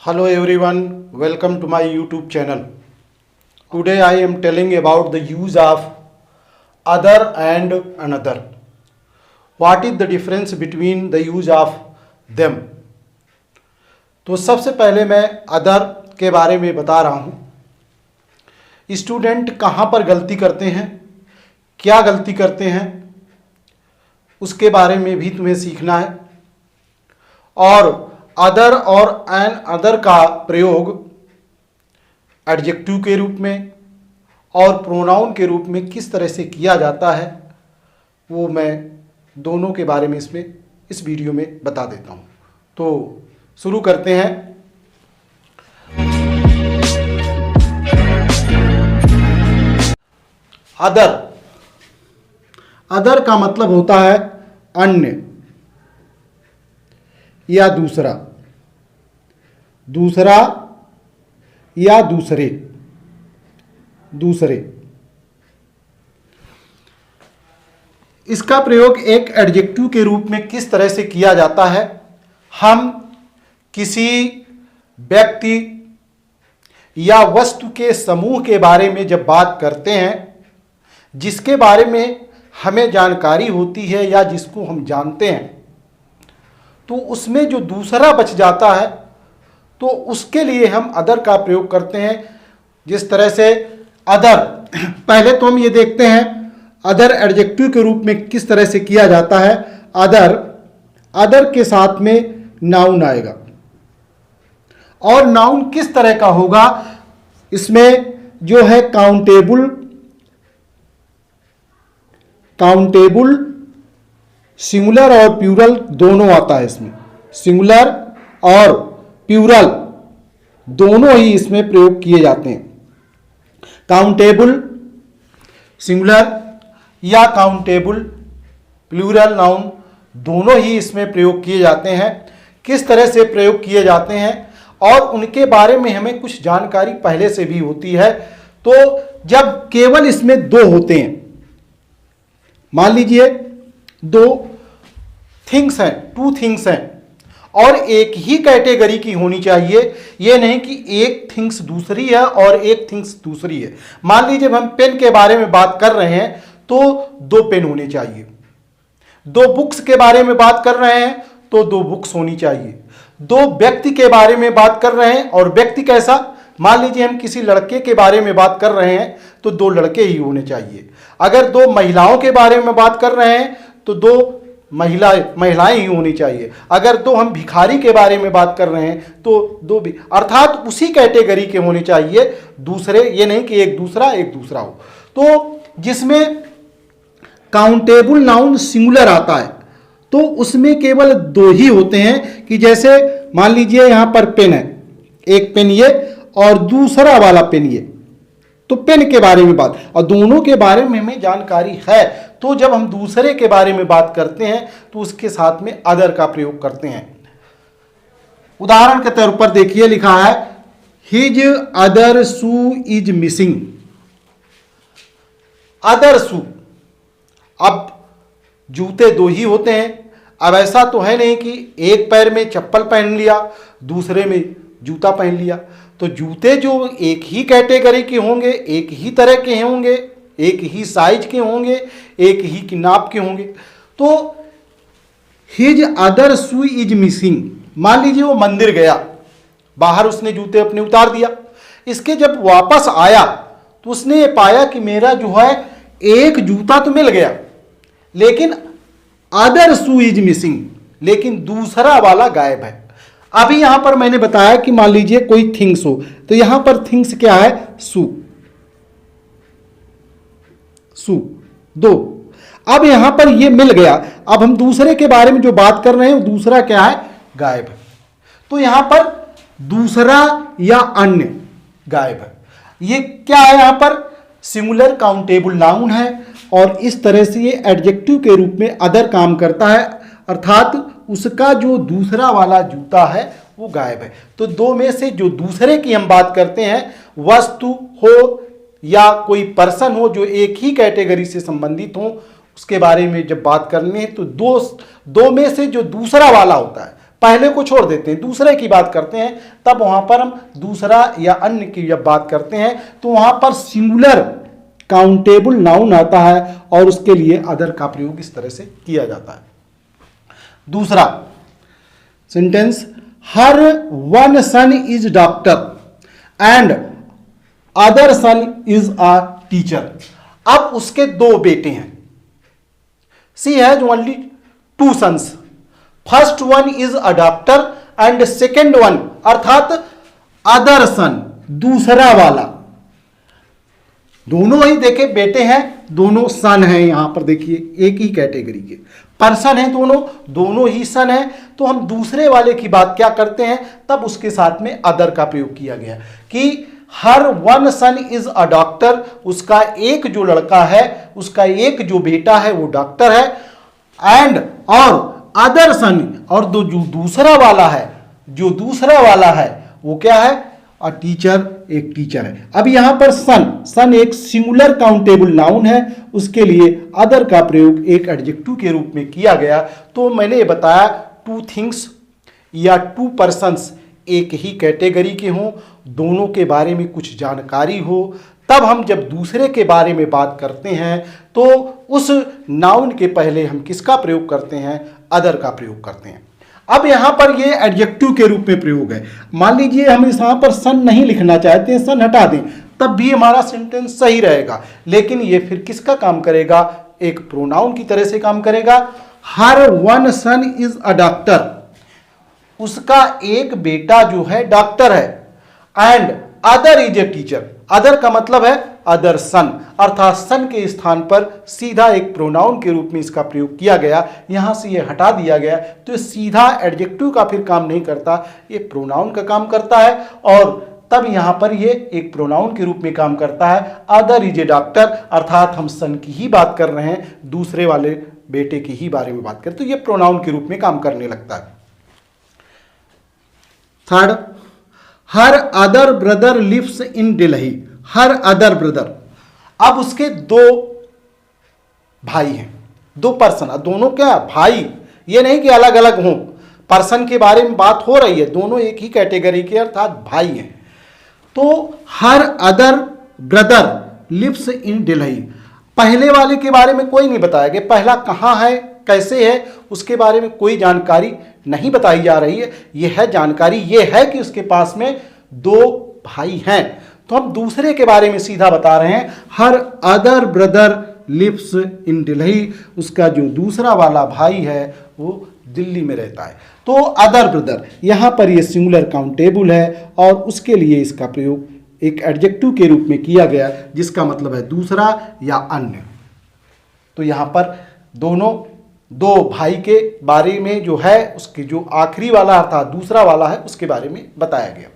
Hello everyone, welcome to my YouTube channel. Today I am telling about the use of other and another. What is the difference between the use of them? तो सबसे पहले मैं other के बारे में बता रहा हूँ। स्टूडेंट कहाँ पर गलती करते हैं, क्या गलती करते हैं, उसके बारे में भी तुम्हें सीखना है। और अदर और एन अदर का प्रयोग एडजेक्टिव के रूप में और प्रोनाउन के रूप में किस तरह से किया जाता है, वो मैं दोनों के बारे में इस वीडियो में बता देता हूँ। तो शुरू करते हैं। अदर का मतलब होता है अन्य या दूसरा या दूसरे। इसका प्रयोग एक एडजेक्टिव के रूप में किस तरह से किया जाता है। हम किसी व्यक्ति या वस्तु के समूह के बारे में जब बात करते हैं, जिसके बारे में हमें जानकारी होती है या जिसको हम जानते हैं, तो उसमें जो दूसरा बच जाता है तो उसके लिए हम अदर का प्रयोग करते हैं। जिस तरह से अदर, पहले तो हम ये देखते हैं अदर एडजेक्टिव के रूप में किस तरह से किया जाता है। अदर के साथ में नाउन आएगा और नाउन किस तरह का होगा, इसमें जो है काउंटेबल सिंगुलर और प्लूरल दोनों आता है। इसमें सिंगुलर और प्लूरल दोनों ही इसमें प्रयोग किए जाते हैं। काउंटेबल सिंगुलर या काउंटेबल प्लूरल नाउन दोनों ही इसमें प्रयोग किए जाते हैं। किस तरह से प्रयोग किए जाते हैं और उनके बारे में हमें कुछ जानकारी पहले से भी होती है। तो जब केवल इसमें दो होते हैं, मान लीजिए दो थिंग्स हैं, टू थिंग्स हैं, और एक ही कैटेगरी की होनी चाहिए। यह नहीं कि एक थिंग्स दूसरी है और एक थिंग्स दूसरी है। मान लीजिए हम पेन के बारे में बात कर रहे हैं तो दो पेन होने चाहिए। दो बुक्स के बारे में बात कर रहे हैं तो दो बुक्स होनी चाहिए। दो व्यक्ति के बारे में बात कर रहे हैं, और व्यक्ति कैसा, मान लीजिए हम किसी लड़के के बारे में बात कर रहे हैं तो दो लड़के ही होने चाहिए। अगर दो महिलाओं के बारे में बात कर रहे हैं तो दो महिलाएं ही होनी चाहिए। अगर दो हम भिखारी के बारे में बात कर रहे हैं तो दो भी, अर्थात उसी कैटेगरी के होने चाहिए दूसरे, ये नहीं कि एक दूसरा हो। तो जिसमें काउंटेबल नाउन सिंगुलर आता है तो उसमें केवल दो ही होते हैं। कि जैसे मान लीजिए यहां पर पेन है, एक पेन ये और दूसरा वाला पेन ये, तो पेन के बारे में बात, और दोनों के बारे में हमें जानकारी है, तो जब हम दूसरे के बारे में बात करते हैं तो उसके साथ में अदर का प्रयोग करते हैं। उदाहरण के तौर पर देखिए, लिखा है his other shoe is missing. Other shoe, अब जूते दो ही होते हैं। अब ऐसा तो है नहीं कि एक पैर में चप्पल पहन लिया, दूसरे में जूता पहन लिया। तो जूते जो एक ही कैटेगरी के होंगे, एक ही तरह के होंगे, एक ही साइज के होंगे, एक ही की नाप के होंगे। तो his other shoe is missing, मान लीजिए वो मंदिर गया, बाहर उसने जूते अपने उतार दिया। इसके जब वापस आया तो उसने ये पाया कि मेरा जो है एक जूता तो मिल गया, लेकिन अदर शू इज मिसिंग, लेकिन दूसरा वाला गायब है। अभी यहां पर मैंने बताया कि मान लीजिए कोई थिंग्स हो, तो यहां पर थिंग्स क्या है, शू दो। अब यहां पर ये मिल गया, अब हम दूसरे के बारे में जो बात कर रहे हैं दूसरा क्या है, गायब है। तो यहां पर दूसरा या अन्य गायब है। ये क्या है, यहां पर सिंगुलर काउंटेबल नाउन है, और इस तरह से ये एडजेक्टिव के रूप में अदर काम करता है, अर्थात उसका जो दूसरा वाला जूता है वो गायब है। तो दो में से जो दूसरे की हम बात करते हैं, वस्तु हो या कोई पर्सन हो जो एक ही कैटेगरी से संबंधित हो, उसके बारे में जब बात करनी है तो दो में से जो दूसरा वाला होता है, पहले को छोड़ देते हैं, दूसरे की बात करते हैं, तब वहां पर हम दूसरा या अन्य की जब बात करते हैं तो वहां पर सिंगुलर काउंटेबल नाउन आता है और उसके लिए अदर का प्रयोग इस तरह से किया जाता है। दूसरा sentence, her one son is doctor and other son is a teacher. अब उसके दो बेटे हैं, she has only two sons, first one is a doctor and second one अर्थात अदर सन, दूसरा वाला। दोनों ही देखे बेटे हैं, दोनों सन हैं, यहां पर देखिए एक ही कैटेगरी के पर्सन हैं, दोनों ही सन हैं। तो हम दूसरे वाले की बात क्या करते हैं, तब उसके साथ में अदर का प्रयोग किया गया कि her one son is a doctor, उसका एक जो लड़का है, उसका एक जो बेटा है वो डॉक्टर है, एंड और अदर सन, और जो दूसरा वाला है वो क्या है, अ टीचर, एक टीचर है। अब यहां पर सन एक सिंगुलर काउंटेबल नाउन है, उसके लिए अदर का प्रयोग एक एडजेक्टिव के रूप में किया गया। तो मैंने ये बताया टू थिंग्स या टू पर्सन्स एक ही कैटेगरी के हों, दोनों के बारे में कुछ जानकारी हो, तब हम जब दूसरे के बारे में बात करते हैं तो उस नाउन के पहले हम किसका प्रयोग करते हैं, अदर का प्रयोग करते हैं। अब यहां पर ये एडजेक्टिव के रूप में प्रयोग है। मान लीजिए हम यहां पर सन नहीं लिखना चाहते हैं, सन हटा दें, तब भी हमारा सेंटेंस सही रहेगा, लेकिन ये फिर किसका काम करेगा, एक प्रोनाउन की तरह से काम करेगा। Her one son is a doctor, उसका एक बेटा जो है डॉक्टर है, and other is a teacher, other का मतलब है अदर सन, अर्थात सन के स्थान पर सीधा एक प्रोनाउन के रूप में इसका प्रयोग किया गया, यहां से ये हटा दिया गया, तो सीधा एडजेक्टिव का फिर काम नहीं करता, ये प्रोनाउन का काम करता है, और तब यहां पर ये एक प्रोनाउन के रूप में काम करता है। अदर इज ए डॉक्टर, अर्थात हम सन की ही बात कर रहे हैं, दूसरे वाले बेटे की ही बारे में बात करें, तो ये प्रोनाउन के रूप में काम करने लगता है। Third, her other brother lives in Delhi, her other brother, अब उसके दो भाई हैं, दो पर्सन, दोनों क्या भाई, ये नहीं कि अलग अलग हों, पर्सन के बारे में बात हो रही है, दोनों एक ही कैटेगरी के अर्थात भाई हैं। तो her other brother lives in Delhi, पहले वाले के बारे में कोई नहीं बताया गया, पहला कहाँ है, कैसे है, उसके बारे में कोई जानकारी नहीं बताई जा रही है। यह है जानकारी, यह है कि उसके पास में दो भाई हैं, तो हम दूसरे के बारे में सीधा बता रहे हैं, her other brother lives in Delhi, उसका जो दूसरा वाला भाई है वो दिल्ली में रहता है। तो अदर ब्रदर, यहां पर ये सिंगुलर काउंटेबल है और उसके लिए इसका प्रयोग एक एडजेक्टिव के रूप में किया गया, जिसका मतलब है दूसरा या अन्य। तो यहां पर दोनों दो भाई के बारे में जो है, उसके जो आखिरी वाला अर्थात दूसरा वाला है, उसके बारे में बताया गया।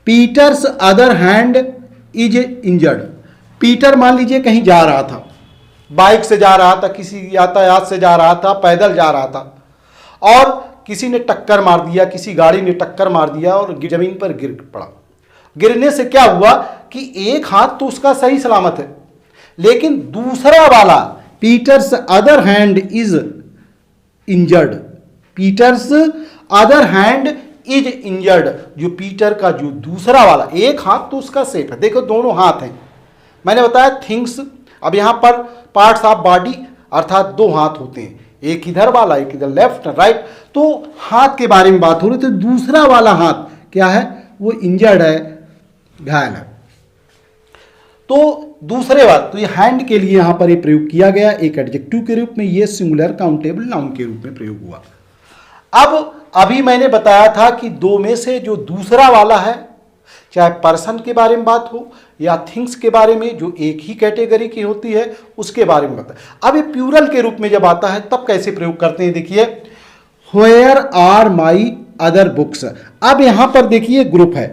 Peter's other hand is injured, Peter मान लीजिए कहीं जा रहा था, बाइक से जा रहा था, किसी यातायात से जा रहा था, पैदल जा रहा था, और किसी ने टक्कर मार दिया, किसी गाड़ी ने टक्कर मार दिया और जमीन पर गिर पड़ा। गिरने से क्या हुआ कि एक हाथ तो उसका सही सलामत है, लेकिन दूसरा वाला Peter's other hand is injured, Peter's other hand is injured, जो पीटर का जो दूसरा वाला, एक हाथ तो उसका सेफ है, देखो दोनों हाथ हैं, मैंने बताया थिंग्स। अब यहां पर पार्ट्स ऑफ बॉडी अर्थात दो हाथ होते हैं, एक इधर वाला एक इधर, लेफ्ट राइट, तो हाथ के बारे में बात हो रही, तो दूसरा वाला हाथ क्या है, वो इंजर्ड है, घायल है। तो दूसरे वाला, तो ये हैंड के लिए यहां पर ये प्रयोग किया गया एक एडजेक्टिव के रूप में, ये सिंगुलर काउंटेबल नाउन के रूप में प्रयोग हुआ। अब अभी मैंने बताया था कि दो में से जो दूसरा वाला है, चाहे पर्सन के बारे में बात हो या थिंग्स के बारे में, जो एक ही कैटेगरी की होती है, उसके बारे में बताया। अब ये प्लूरल के रूप में जब आता है तब कैसे प्रयोग करते हैं, देखिए where are my other books. अब यहां पर देखिए ग्रुप है,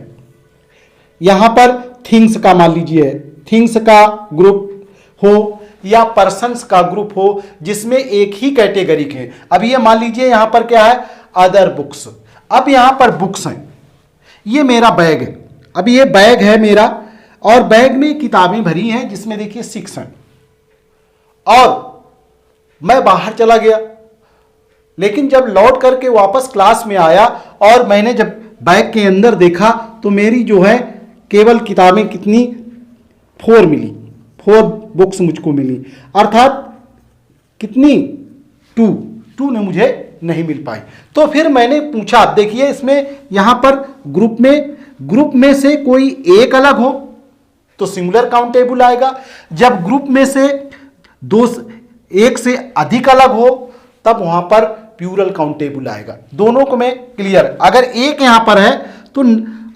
यहां पर थिंग्स का मान लीजिए थिंग्स का ग्रुप हो या पर्सन्स का ग्रुप हो, जिसमें एक ही कैटेगरी के। अब ये मान लीजिए यहां पर क्या है, अदर बुक्स। अब यहां पर बुक्स हैं, ये मेरा बैग है, अब ये बैग है मेरा, और बैग में किताबें भरी हैं, जिसमें देखिए 6 हैं, और मैं बाहर चला गया, लेकिन जब लौट करके वापस क्लास में आया और मैंने जब बैग के अंदर देखा तो मेरी जो है केवल किताबें कितनी 4 मिली, 4 बुक्स मुझको मिली, अर्थात कितनी 2 ने मुझे नहीं मिल पाई। तो फिर मैंने पूछा, देखिए इसमें यहां पर ग्रुप में से कोई एक अलग हो तो सिंगुलर काउंटेबल आएगा, जब ग्रुप में से एक से अधिक अलग हो तब वहां पर प्लूरल काउंटेबल आएगा। दोनों को मैं क्लियर, अगर एक यहां पर है तो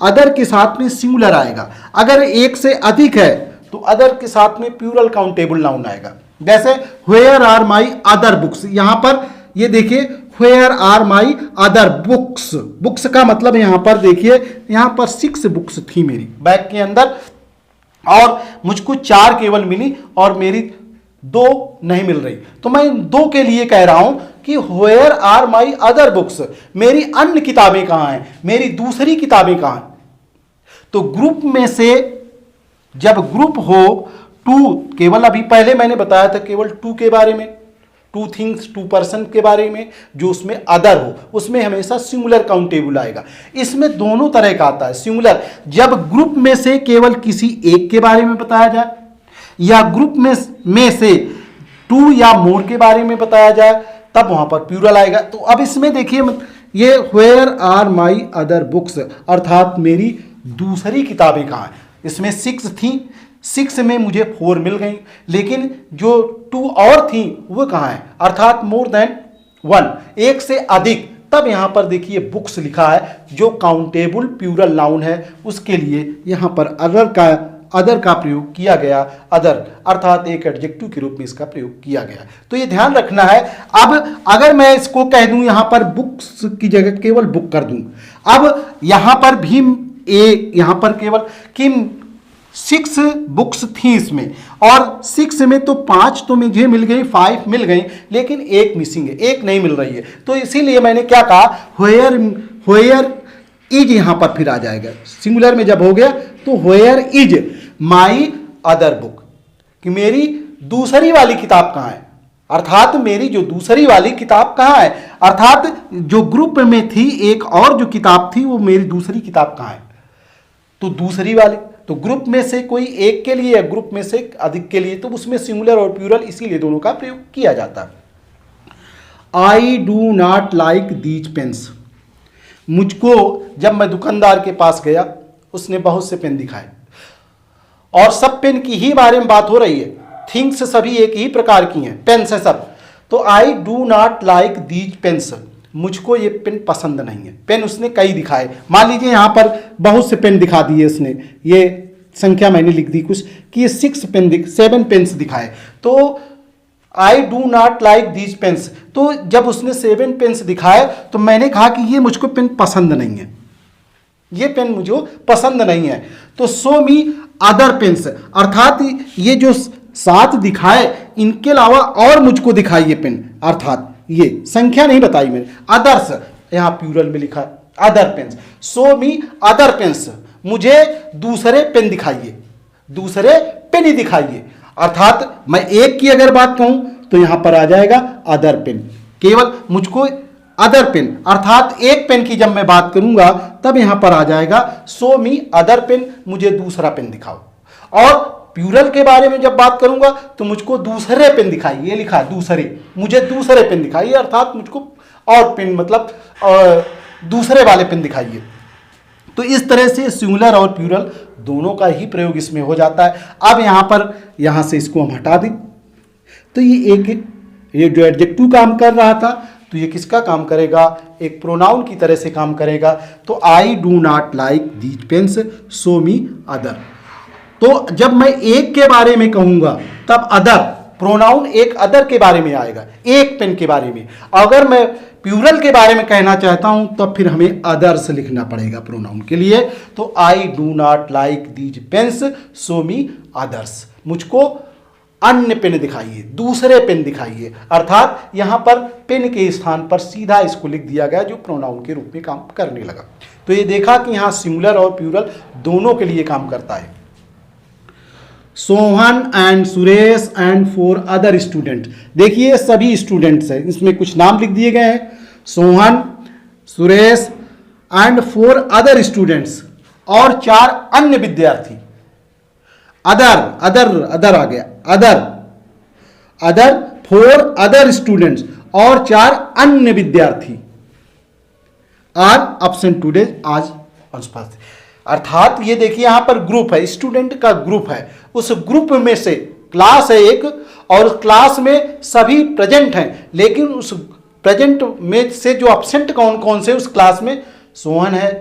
अदर के साथ में सिंगुलर आएगा, अगर एक से अधिक है तो अदर के साथ में प्लूरल काउंटेबल नाउन आएगा। जैसे where are my other books, यहां पर ये देखिए where are my other books, books का मतलब यहां पर देखिए यहां पर 6 बुक्स थी मेरी बैग के अंदर और मुझको 4 केवल मिली और मेरी 2 नहीं मिल रही। तो मैं 2 के लिए कह रहा हूं कि where are my other books, मेरी अन्य किताबें कहां हैं, मेरी दूसरी किताबें कहां हैं। तो ग्रुप में से जब ग्रुप हो 2, केवल अभी पहले मैंने बताया था केवल 2 के बारे में, 2 थिंग्स 2 पर्सन के बारे में, जो उसमें अदर हो उसमें हमेशा सिंगुलर काउंटेबल आएगा। इसमें दोनों तरह का आता है सिंगुलर, जब ग्रुप में से केवल किसी एक के बारे में बताया जाए या ग्रुप में से 2 या मोर के बारे में बताया जाए तब वहां पर प्लूरल आएगा। तो अब इसमें देखिए ये where are my other books, अर्थात मेरी दूसरी किताबें कहां हैं। इसमें 6 थी, 6 में मुझे 4 मिल गई, लेकिन जो 2 और थी वो कहां है, अर्थात मोर देन 1, एक से अधिक। तब यहां पर देखिए बुक्स लिखा है जो काउंटेबल प्लूरल नाउन है, उसके लिए यहां पर अदर का प्रयोग किया गया, अदर अर्थात एक एडजेक्टिव के रूप में इसका प्रयोग किया गया। तो ये ध्यान रखना है। अब अगर मैं इसको कह दूं यहां पर बुक्स की जगह केवल बुक कर दूं, अब यहां पर भी यहां पर केवल कि 6 बुक्स थी इसमें और 6 में तो 5 तो मुझे मिल गई, 5 मिल गई, लेकिन एक मिसिंग है, एक नहीं मिल रही है। तो इसीलिए मैंने क्या कहा, वेयर इज यहां पर फिर आ जाएगा। सिंगुलर में जब हो गया तो where is my other book, कि मेरी दूसरी वाली किताब कहां है, अर्थात मेरी जो दूसरी वाली किताब कहां है, अर्थात जो ग्रुप में थी एक और जो किताब थी वो मेरी दूसरी किताब कहां है। तो दूसरी वाली, तो ग्रुप में से कोई एक के लिए या ग्रुप में से अधिक के लिए, तो उसमें सिंगुलर और प्लूरल इसीलिए दोनों का प्रयोग किया जाता है। I do not like these pens, मुझको जब मैं दुकानदार के पास गया उसने बहुत से पेन दिखाए और सब पेन की ही बारे में बात हो रही है, थिंग्स सभी एक ही प्रकार की हैं, पेन्स है सब। तो I do not like these pens, मुझको ये पेन पसंद नहीं है। पेन उसने कई दिखाए, मान लीजिए यहां पर बहुत से पेन दिखा दिए उसने, ये संख्या मैंने लिख दी कुछ कि ये 7 पेन्स दिखाए। तो I do not like these pens, तो जब उसने 7 पेन्स दिखाए तो मैंने कहा कि ये मुझको पेन पसंद नहीं है, ये पेन मुझे पसंद नहीं है। तो सो मी अदर पेन्स, अर्थात ये जो 7 दिखाए इनके अलावा और मुझको दिखाई ये पेन, अर्थात ये संख्या नहीं बताई मैंने, अदर्स यहां प्लूरल में लिखा है other pens. Show me other pens, मुझे दूसरे पेन दिखाइए, दूसरे पेन ही दिखाइए। अर्थात मैं एक की अगर बात कहूं तो यहां पर आ जाएगा अदर पेन, केवल मुझको अदर पेन, अर्थात एक पेन की जब मैं बात करूंगा तब यहां पर आ जाएगा सो मी अदर पेन, मुझे दूसरा पेन दिखाओ। और प्लूरल के बारे में जब बात करूंगा तो मुझको दूसरे पेन दिखाइए, ये लिखा है दूसरे, मुझे दूसरे पेन दिखाइए, अर्थात मुझको और पेन मतलब दूसरे वाले पेन दिखाइए। तो इस तरह से सिंगुलर और प्लूरल दोनों का ही प्रयोग इसमें हो जाता है। अब यहां से इसको हम हटा दें तो ये जो एडजेक्टिव काम कर रहा था तो ये किसका काम करेगा, एक प्रोनाउन की तरह से काम करेगा। तो I do not like these pens show me other. तो जब मैं एक के बारे में कहूंगा तब अदर, प्रोनाउन एक अदर के बारे में आएगा, एक पेन के बारे में। अगर मैं प्लूरल के बारे में कहना चाहता हूं तब फिर हमें अदर्स लिखना पड़ेगा प्रोनाउन के लिए। तो I do not like these pens show me others, मुझको अन्य पेन दिखाइए, दूसरे पेन दिखाइए। अर्थात यहां पर पेन के स्थान पर सीधा इसको लिख दिया गया जो प्रोनाउन के रूप में काम करने लगा। तो ये देखा कि यहां सिंगुलर और प्लूरल दोनों के लिए काम करता है। Sohan and Suresh and 4 other student. देखिए सभी स्टूडेंट्स हैं, इसमें कुछ नाम लिख दिए गए हैं, Sohan, Suresh and 4 other students, और 4 अन्य विद्यार्थी। अदर अदर अदर आ गया, अदर 4 अदर स्टूडेंट्स और 4 अन्य विद्यार्थी आर अब्सेंट टुडे, आज अनुपस्थित। अर्थात ये देखिए यहां पर ग्रुप है, स्टूडेंट का ग्रुप है, उस ग्रुप में से क्लास है एक, और क्लास में सभी प्रेजेंट हैं, लेकिन उस प्रेजेंट में से जो अब्सेंट कौन कौन से उस क्लास में, सोहन है,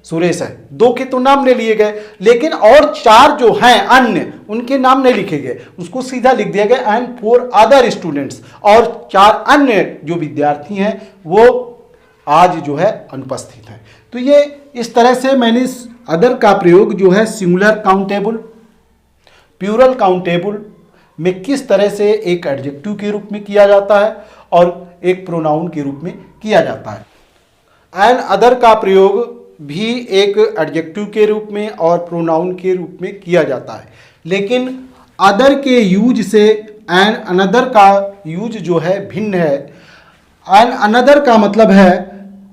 सुरेश है, 2 के तो नाम ले लिए गए, लेकिन और 4 जो हैं अन्य, उनके नाम नहीं लिखे गए, उसको सीधा लिख दिया गया एंड 4 अदर स्टूडेंट्स, और 4 अन्य जो विद्यार्थी हैं वो आज जो है अनुपस्थित हैं। तो ये इस तरह से मैंने इस अदर का प्रयोग जो है सिंगुलर काउंटेबल, प्लूरल काउंटेबल में किस तरह से एक एडजेक्टिव के रूप में किया जाता है और एक प्रोनाउन के रूप में किया जाता है। एंड अदर का प्रयोग भी एक एडजेक्टिव के रूप में और प्रोनाउन के रूप में किया जाता है, लेकिन अदर के यूज से एंड अनदर का यूज जो है भिन्न है। एंड अनदर का मतलब है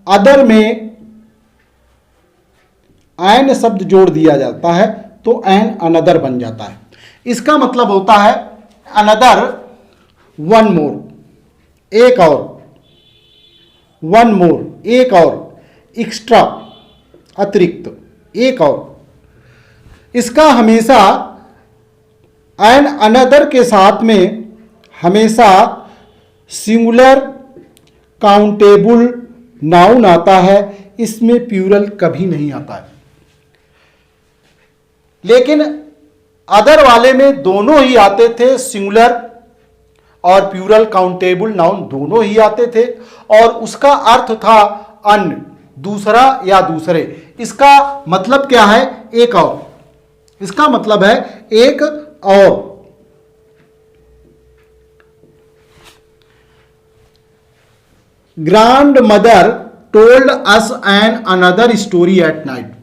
अदर में एंड शब्द जोड़ दिया जाता है तो एंड अनदर बन जाता है। इसका मतलब होता है अनदर, वन मोर, एक और, वन मोर, एक और, एक्स्ट्रा, अतिरिक्त, एक और। इसका हमेशा एंड अनदर के साथ में हमेशा सिंगुलर काउंटेबल नाउन आता है, इसमें प्लूरल कभी नहीं आता है। लेकिन अदर वाले में दोनों ही आते थे, सिंगुलर और प्लूरल काउंटेबल नाउन दोनों ही आते थे, और उसका अर्थ था अन्य, दूसरा या दूसरे। इसका मतलब क्या है, एक और, इसका मतलब है एक और। Grand mother told us an another story at night.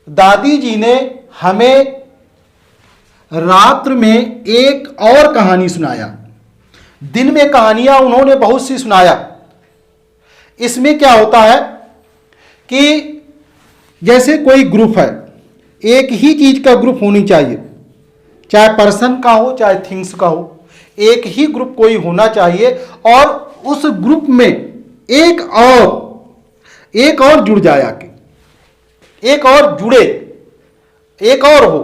दादी जी ने हमें रात्र में एक और कहानी सुनाया। दिन में कहानियां उन्होंने बहुत सी सुनाया। इसमें क्या होता है कि जैसे कोई ग्रुप है, एक ही चीज का ग्रुप होनी चाहिए, चाहे पर्सन का हो चाहे थिंग्स का हो, एक ही ग्रुप कोई होना चाहिए, और उस ग्रुप में एक और जुड़ जाए, आके एक और जुड़े, एक और हो,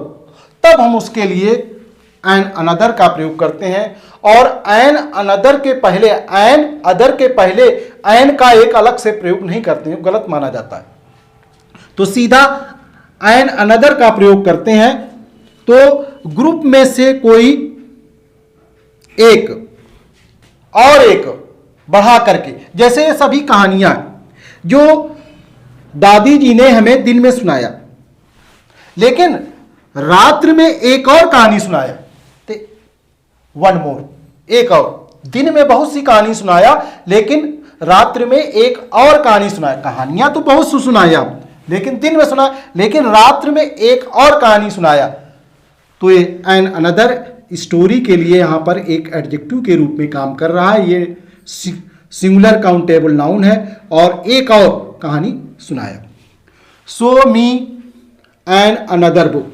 तब हम उसके लिए एन अनदर का प्रयोग करते हैं। और एन अनदर के पहले, एन अदर के पहले एन का एक अलग से प्रयोग नहीं करते हैं, गलत माना जाता है। तो सीधा एन अनदर का प्रयोग करते हैं। तो ग्रुप में से कोई एक और एक बढ़ा करके, जैसे ये सभी कहानियां जो दादी जी ने हमें दिन में सुनाया, लेकिन रात्र में एक और कहानी सुनाया, तो वन मोर, एक और। दिन में बहुत सी कहानी सुनाया, लेकिन रात्र में एक और कहानी सुनाया। कहानियां तो बहुत सी सुनाया, लेकिन दिन में सुना, लेकिन रात्र में एक और कहानी सुनाया। तो ये एन अनदर स्टोरी के लिए यहां पर एक एडजेक्टिव के रूप में काम कर रहा है। ये सिंगुलर काउंटेबल नाउन है, और एक और कहानी सुनाया। सो मी एन अनदर बुक,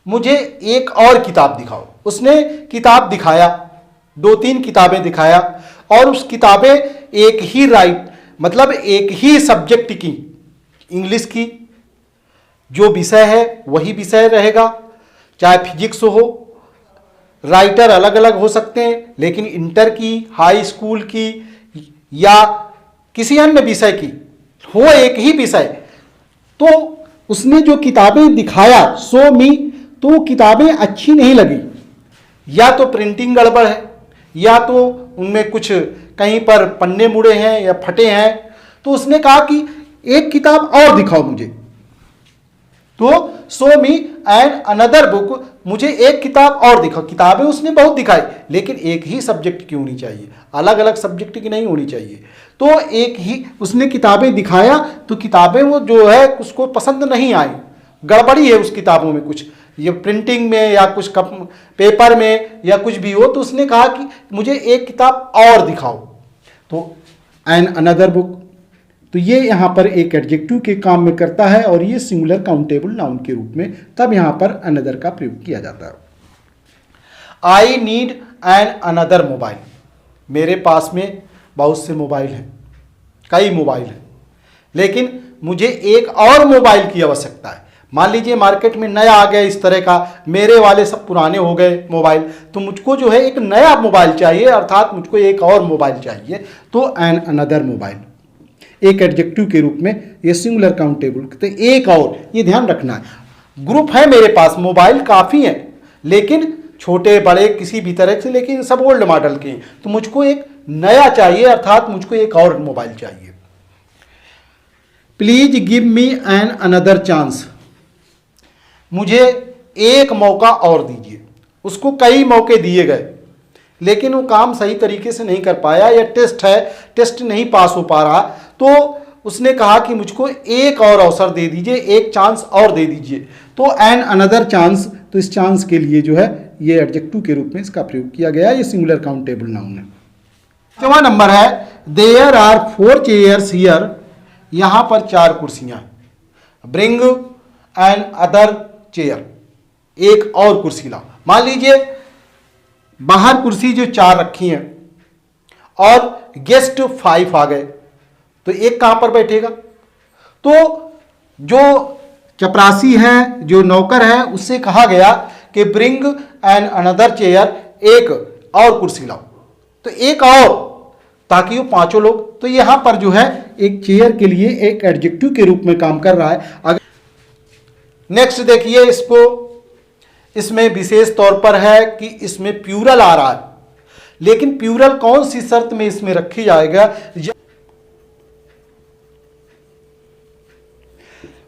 मुझे एक और किताब दिखाओ। उसने किताब दिखाया, 2-3 किताबें दिखाया, और उस किताबें एक ही मतलब एक ही सब्जेक्ट की, इंग्लिश की, जो विषय है वही विषय रहेगा, चाहे फिजिक्स हो, राइटर अलग अलग हो सकते हैं, लेकिन इंटर की, हाई स्कूल की, या किसी अन्य विषय की हो, एक ही विषय। तो उसने जो किताबें दिखाया, सो मी, तो किताबें अच्छी नहीं लगी, या तो प्रिंटिंग गड़बड़ है, या तो उनमें कुछ कहीं पर पन्ने मुड़े हैं या फटे हैं। तो उसने कहा कि एक किताब और दिखाओ मुझे। तो सो मी एंड अनदर बुक, मुझे एक किताब और दिखाओ। किताबें उसने बहुत दिखाई, लेकिन एक ही सब्जेक्ट की होनी चाहिए, अलग अलग सब्जेक्ट की नहीं होनी चाहिए। तो एक ही उसने किताबें दिखाया, तो किताबें वो जो है उसको पसंद नहीं आई, गड़बड़ी है उस किताबों में, कुछ ये प्रिंटिंग में या कुछ पेपर में या कुछ भी हो, तो उसने कहा कि मुझे एक किताब और दिखाओ, तो एन अनदर बुक, तो ये यहाँ पर एक एडजेक्टिव के काम में करता है और ये सिंगुलर काउंटेबल नाउन के रूप में तब यहाँ पर अनदर का प्रयोग किया जाता है। आई नीड एन अनदर मोबाइल, मेरे पास में बहुत से मोबाइल हैं, कई मोबाइल हैं, लेकिन मुझे एक और मोबाइल की आवश्यकता है। मान लीजिए मार्केट में नया आ गया इस तरह का, मेरे वाले सब पुराने हो गए मोबाइल, तो मुझको जो है एक नया मोबाइल चाहिए, अर्थात मुझको एक और मोबाइल चाहिए, तो एन अनदर मोबाइल एक एडजेक्टिव के रूप में ये सिंगुलर काउंटेबल, तो एक और, ये ध्यान रखना है। ग्रुप है मेरे पास, मोबाइल काफ़ी हैं, लेकिन छोटे बड़े किसी भी तरह से, लेकिन सब ओल्ड मॉडल के हैं, तो मुझको एक नया चाहिए, अर्थात मुझको एक और मोबाइल चाहिए। Please give me an another chance, मुझे एक मौका और दीजिए। उसको कई मौके दिए गए, लेकिन वो काम सही तरीके से नहीं कर पाया, या टेस्ट है, टेस्ट नहीं पास हो पा रहा, तो उसने कहा कि मुझको एक और अवसर दे दीजिए, एक चांस और दे दीजिए, तो एन अनदर चांस, तो इस चांस के लिए जो है ये एडजेक्टिव के रूप में इसका प्रयोग किया गया, ये सिंगुलर काउंटेबल नाउन है। 5वां नंबर है देयर आर 4 चेयर्स हियर, यहां पर 4 कुर्सियां हैं। ब्रिंग एन अदर चेयर, एक और कुर्सी लाओ। मान लीजिए बाहर कुर्सी जो 4 रखी हैं और गेस्ट 5 आ गए, तो एक कहां पर बैठेगा? तो जो चपरासी है, जो नौकर है, उससे कहा गया कि ब्रिंग एन अनदर चेयर, एक और कुर्सी लाओ, तो एक और, ताकि वो 5 लोग, तो यहां पर जो है एक चेयर के लिए एक एडजेक्टिव के रूप में काम कर रहा है। अगर नेक्स्ट देखिए इसको, इसमें विशेष तौर पर है कि इसमें प्लूरल आ रहा है, लेकिन प्लूरल कौन सी शर्त में इसमें रखी जाएगा?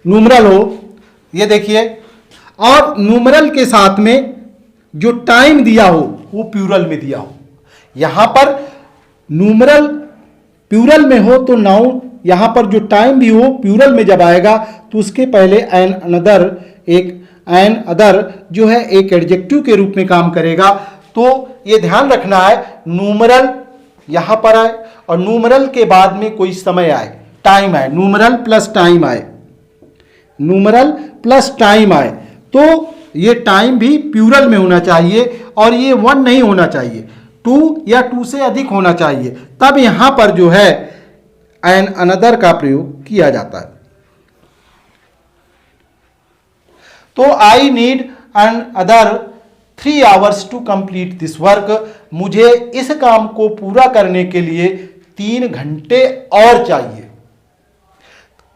न्यूमरल हो, ये देखिए, और न्यूमरल के साथ में जो टाइम दिया हो वो प्लूरल में दिया हो। यहां पर न्यूमरल प्लूरल में हो तो नाउन, यहां पर जो टाइम भी हो प्लूरल में जब आएगा तो उसके पहले एन अनदर, एक एन अदर जो है एक एडजेक्टिव के रूप में काम करेगा। तो ये ध्यान रखना है, न्यूमरल यहां पर आए और न्यूमरल के बाद में कोई समय आए, टाइम आए, न्यूमरल प्लस टाइम आए, न्यूमरल प्लस टाइम आए, तो ये टाइम भी प्लूरल में होना चाहिए और ये 1 नहीं होना चाहिए, 2 या 2 से अधिक होना चाहिए, तब यहां पर जो है एन अनदर का प्रयोग किया जाता है। तो I need an other 3 hours to complete this work, मुझे इस काम को पूरा करने के लिए 3 घंटे और चाहिए,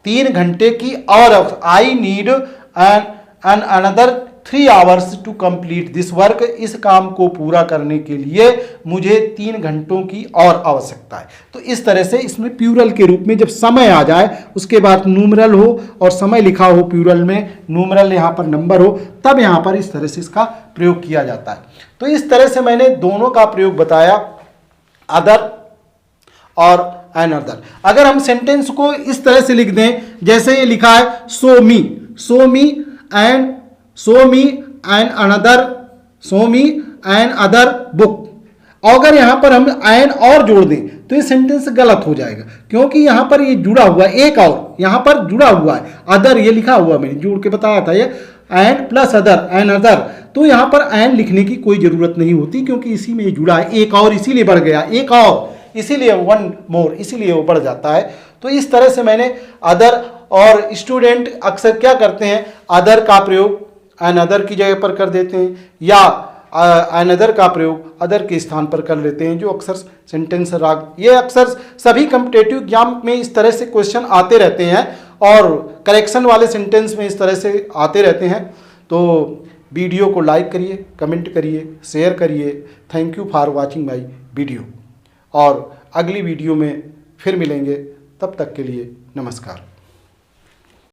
3 घंटे की और। I need an another 3 hours to complete this work, इस काम को पूरा करने के लिए मुझे 3 घंटों की और आवश्यकता है। तो इस तरह से इसमें प्लूरल के रूप में जब समय आ जाए, उसके बाद न्यूमरल हो और समय लिखा हो प्लूरल में, न्यूमरल यहाँ पर नंबर हो, तब यहाँ पर इस तरह से इसका प्रयोग किया जाता है। तो इस तरह से मैंने दोनों का प्रयोग बताया, अदर और एन अदर। अगर हम सेंटेंस को इस तरह से लिख दें, जैसे ये लिखा है some, some and some an another, some an other book, अगर यहां पर हम एन और जोड़ दें तो ये सेंटेंस गलत हो जाएगा, क्योंकि यहां पर ये जुड़ा हुआ है, एक और यहां पर जुड़ा हुआ है, अदर ये लिखा हुआ, मैंने जोड़ के बताया था, ये an plus other, an other, तो यहां पर एन लिखने की कोई जरूरत नहीं होती, क्योंकि इसी में ये जुड़ा है, एक और इसीलिए बढ़ गया, एक और इसीलिए 1 मोर, इसीलिए वो बढ़ जाता है। तो इस तरह से मैंने अदर, और स्टूडेंट अक्सर क्या करते हैं, अदर का प्रयोग एन अदर की जगह पर कर देते हैं, या एन अदर का प्रयोग अदर के स्थान पर कर लेते हैं, जो अक्सर सेंटेंस राग, ये अक्सर सभी कॉम्पिटिटिव एग्जाम में इस तरह से क्वेश्चन आते रहते हैं, और करेक्शन वाले सेंटेंस में इस तरह से आते रहते हैं। तो वीडियो को लाइक करिए, कमेंट करिए, शेयर करिए। Thank you for watching my video, और अगली वीडियो में फिर मिलेंगे, तब तक के लिए नमस्कार।